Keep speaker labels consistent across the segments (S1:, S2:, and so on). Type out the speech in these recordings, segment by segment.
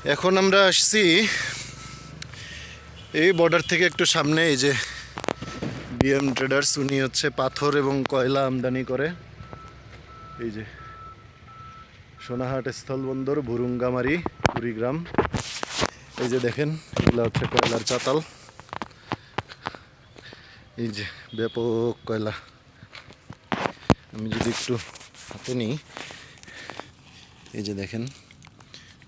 S1: এখন আমরা আসছি এই বর্ডার থেকে একটু সামনে। এই যে বিএম ট্রেডার্স, উনি হচ্ছে পাথর এবং কয়লা আমদানি করে। এই যে সোনাহাট স্থলবন্দর, ভুরুঙ্গামারি, কুড়িগ্রাম। এই যে দেখেন, এগুলো হচ্ছে কয়লার চাতাল। এই যে ব্যাপক কয়লা। আমি যদি একটু হাতে নিই, এই যে দেখেন,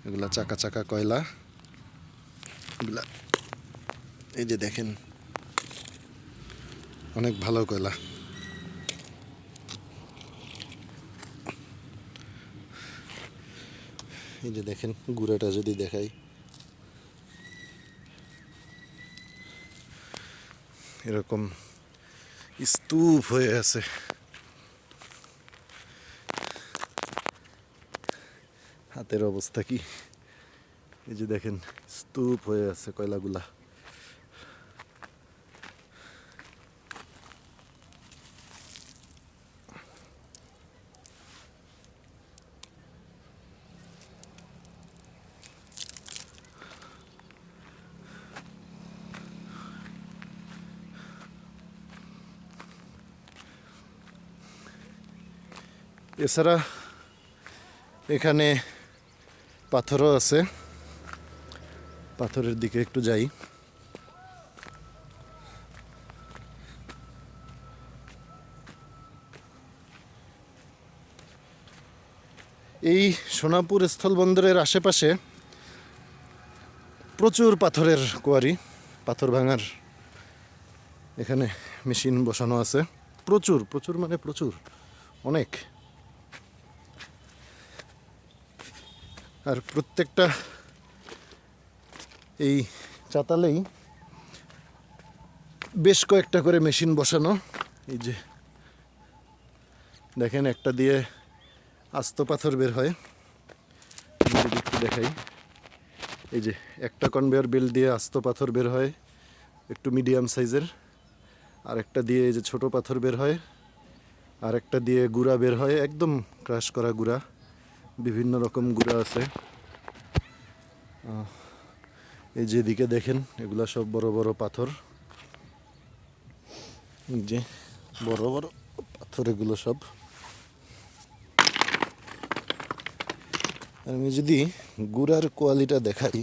S1: এগুলা চাকা চাকা কয়লা এগুলা। এই যে দেখেন, অনেক ভালো কয়লা। এই যে দেখেন, গুঁড়াটা যদি দেখাই, এরকম স্তূপ হয়ে আছে। হাতের অবস্থা কি, এই যে দেখেন, স্তূপ হয়ে আছে কয়লাগুলা। এছাড়া এখানে পাথরও আছে, পাথরের দিকে একটু যাই। এই সোনাপুর স্থলবন্দরের আশেপাশে প্রচুর পাথরের কোয়ারি, পাথর ভাঙার এখানে মেশিন বসানো আছে। প্রচুর প্রচুর মানে প্রচুর, অনেক। আর প্রত্যেকটা এই চাতালেই বেশ কয়েকটা করে মেশিন বসানো। এই যে দেখেন, একটা দিয়ে আস্ত পাথর বের হয়। আমি যদি একটু দেখাই, এই যে একটা কনভেয়ার বেল্ট দিয়ে আস্ত পাথর বের হয়, একটু মিডিয়াম সাইজের। আর একটা দিয়ে এই যে ছোট পাথর বের হয়, আর একটা দিয়ে গুঁড়া বের হয়, একদম ক্রাশ করা গুঁড়া। বিভিন্ন রকম গুঁড়া আছে। এই যেদিকে দেখেন, এগুলা সব বড় বড় পাথর। এই যে বড় বড় পাথর এগুলো সব। আমি যদি গুড়ার কোয়ালিটা দেখাই,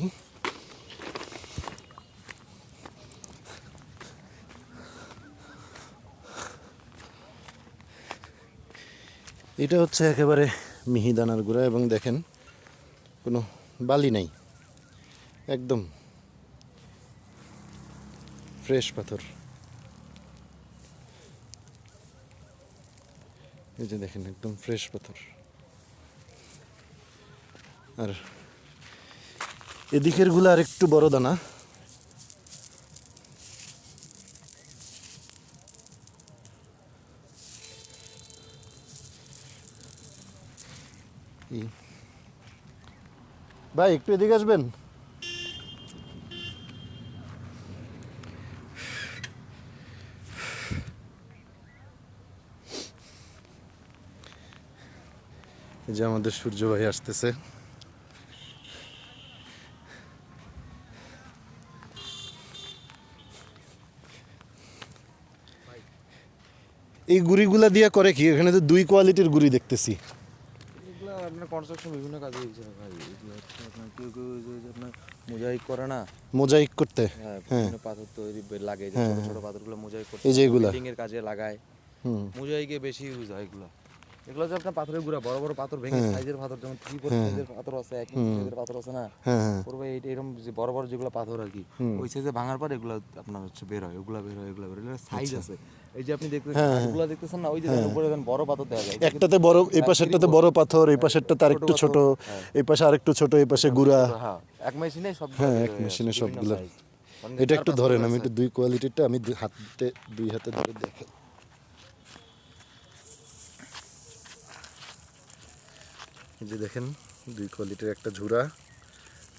S1: এটা হচ্ছে একেবারে মিহিদানার গুঁড়া। এবং দেখেন, কোনো বালি নাই, একদম ফ্রেশ পাথর। এই যে দেখেন, একদম ফ্রেশ পাথর। আর এদিকের গুলো আর একটু বড় দানা। ভাই একটু এদিকে আসবেন। এই যে আমাদের সূর্য ভাই আসতেছে। এই গুড়িগুলা দিয়ে করে কি? এখানে তো দুই কোয়ালিটির গুড়ি দেখতেছি।
S2: এগুলো আপনার কনস্ট্রাকশন বিভিন্ন কাজে ইউজ হয় ভাই। এগুলো হচ্ছে আপনার কেউ কেউ যে আপনার মোজাইক করে না,
S1: মোজাইক করতে।
S2: হ্যাঁ
S1: হ্যাঁ,
S2: বিভিন্ন পাথর তৈরি লাগে, যে
S1: হ্যাঁ,
S2: ছোট ছোট
S1: হ্যাঁ।
S2: পাথরগুলো মোজাইক করতে
S1: এই যে এগুলা।
S2: বিল্ডিং এর কাজে লাগায়।
S1: হুম।
S2: মোজাইকে বেশি ইউজ হয় এগুলো। এগুলো যে আপনার পাথরের গুঁড়া, বড় বড় পাথর ভেঙে
S1: হ্যাঁ,
S2: সাইজের পাথর, যেমন 3/4
S1: হ্যাঁ,
S2: সাইজের পাথর আছে, 1 ইঞ্চি
S1: হুম,
S2: সাইজের পাথর আছে না,
S1: হ্যাঁ, হ্যাঁ,
S2: পুরো এরকম যে বড় বড় যেগুলো পাথর আর কি,
S1: হুম।
S2: ওই সাইজে ভাঙার পর এগুলো আপনার হচ্ছে বের হয়, ওগুলা বের হয়, এগুলো বের হয়, সাইজ
S1: আচ্ছা।
S2: আছে। এই যে আপনি দেখতেছেন
S1: হ্যাঁ, হ্যাঁ,
S2: কাঠগুলো দেখতেছেন না, ওই যে দেখেন
S1: হ্যাঁ।
S2: উপরে দেখেন বড় পাথর দেখা যায়, এটা কিন্তু
S1: একটাতে বড়, এই পাশেরটাতে
S2: 3/4,
S1: বড় পাথর, এই পাশেরটাতে আর
S2: ছোট
S1: একটু ছোট,
S2: পাথর, হ্যাঁ
S1: এই পাশে আর একটু ছোট, এই পাশে গুড়া।
S2: ছোট, হ্যাঁ এক মেশিনে সবগুলো
S1: হ্যাঁ,
S2: বের
S1: এক
S2: হয়ে আসে
S1: মেশিনে
S2: বিভিন্ন
S1: সবগুলা।
S2: সাইজ। মানে
S1: এটা একটু
S2: 4-5
S1: ধরেন,
S2: কালার
S1: আমি
S2: আছে।
S1: একটু দুই কোয়ালিটিরটা আমি দুই হাতে ধরে দেখাই। এই যে দেখেন, দুই কোয়ালিটির, একটা ঝুরা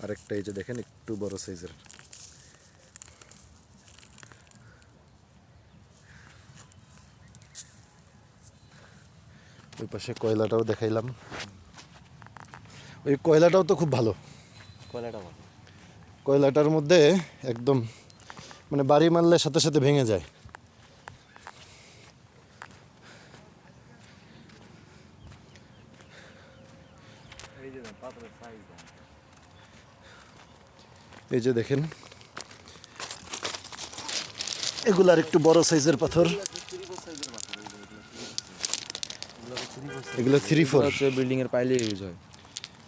S1: আর একটা এই যে দেখেন একটু বড় সাইজের। ওই পাশে কয়লাটাও দেখাইলাম। ওই কয়লাটাও তো খুব ভালো।
S2: কয়লাটা ভালো।
S1: কয়লাটার মধ্যে একদম মানে বাড়ি মারলে সাথে সাথে ভেঙে যায়।
S2: এই যে পাথরের সাইজ
S1: এই যে দেখেন, এগুলার একটু বড় সাইজের পাথর, এগুলো 3-4,
S2: হচ্ছে বিল্ডিং এর পাইলে ইউজ হয়।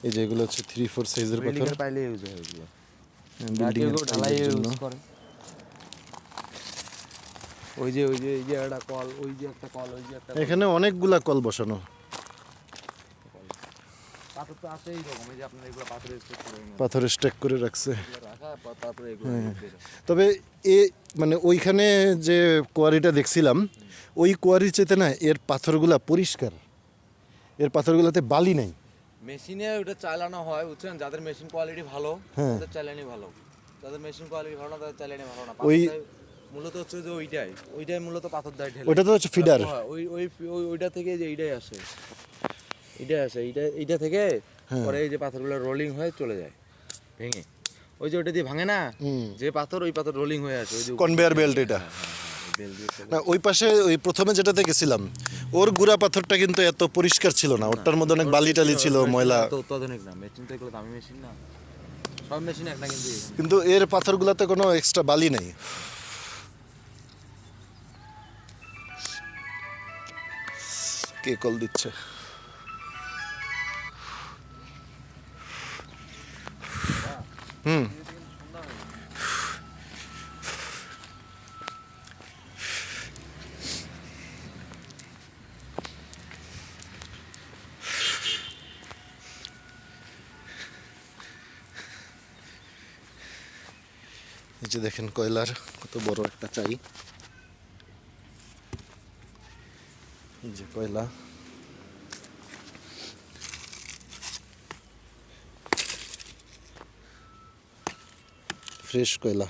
S1: এই যে এগুলো হচ্ছে 3-4 সাইজের
S2: বিল্ডিং
S1: পাথর,
S2: এর পাইলে ইউজ হয় এগুলো।
S1: বিল্ডিং এর
S2: ঢালাই
S1: পাইলের জন্য।
S2: ইউজ করে। ওই যে এই যে একটা কল, ওই যে একটা কল, ওই যে একটা
S1: এখানে অনেকগুলা কল বসানো,
S2: পাথর তো আছে এইরকম। এই যে আপনার এগুলো পাথরের স্টেপ করে
S1: পাথর স্ট্যাক করে রাখছে।
S2: রাখা, তারপরে এগুলো
S1: তবে এ মানে ওইখানে যে কোয়ারিটা দেখছিলাম, ওই কোয়ারির চেতে না এর পাথরগুলা পরিষ্কার, এর পাথরগুলাতে বালি নাই।
S2: মেশিনে ওটা চালানো হয়, বুঝছেন? যাদের মেশিন কোয়ালিটি ভালো
S1: হ্যাঁ।
S2: তাদের চালানি ভালো, যাদের মেশিন কোয়ালিটি ভালো না তাদের চালানি ভালো না।
S1: ওই-
S2: পাথর দেয় মূলত হচ্ছে যে ওইটাই মূলত পাথর দেয় ঢেলে।
S1: ওটা তো হচ্ছে ফিডার।
S2: হ্যাঁ, ওইটা থেকে যে এইটাই আসে, এইটা থেকে পরে এই যে পাথরগুলো রোলিং হয়ে চলে যায় ভেঙে। ওই যে ওটা দিয়ে ভাঙে না, যে পাথর, ওই পাথর রোলিং হয়ে আসে ওই যে
S1: কনভেয়ার বেল্ট এটা।
S2: বেল দিয়ে চলে।
S1: না ওই পাশে ওই প্রথমে যেটাতে গেছিলাম, ওর গুড়া পাথরটা কিন্তু এত পরিষ্কার ছিল না, ওটার মধ্যে অনেক বালি টালি ছিল, ময়লা।
S2: তো অত্যাধুনিক না মেশিন, তো এগুলো দামি মেশিন না, সব মেশিন এক না কিন্তু এখানে।
S1: কিন্তু এর পাথরগুলাতে কোনো এক্সট্রা বালি নেই। কে কল দিচ্ছে? হুম, এই যে দেখেন কয়লার কত বড় একটা চাই, এই যে কয়লা। ফ্রেশ কয়লা।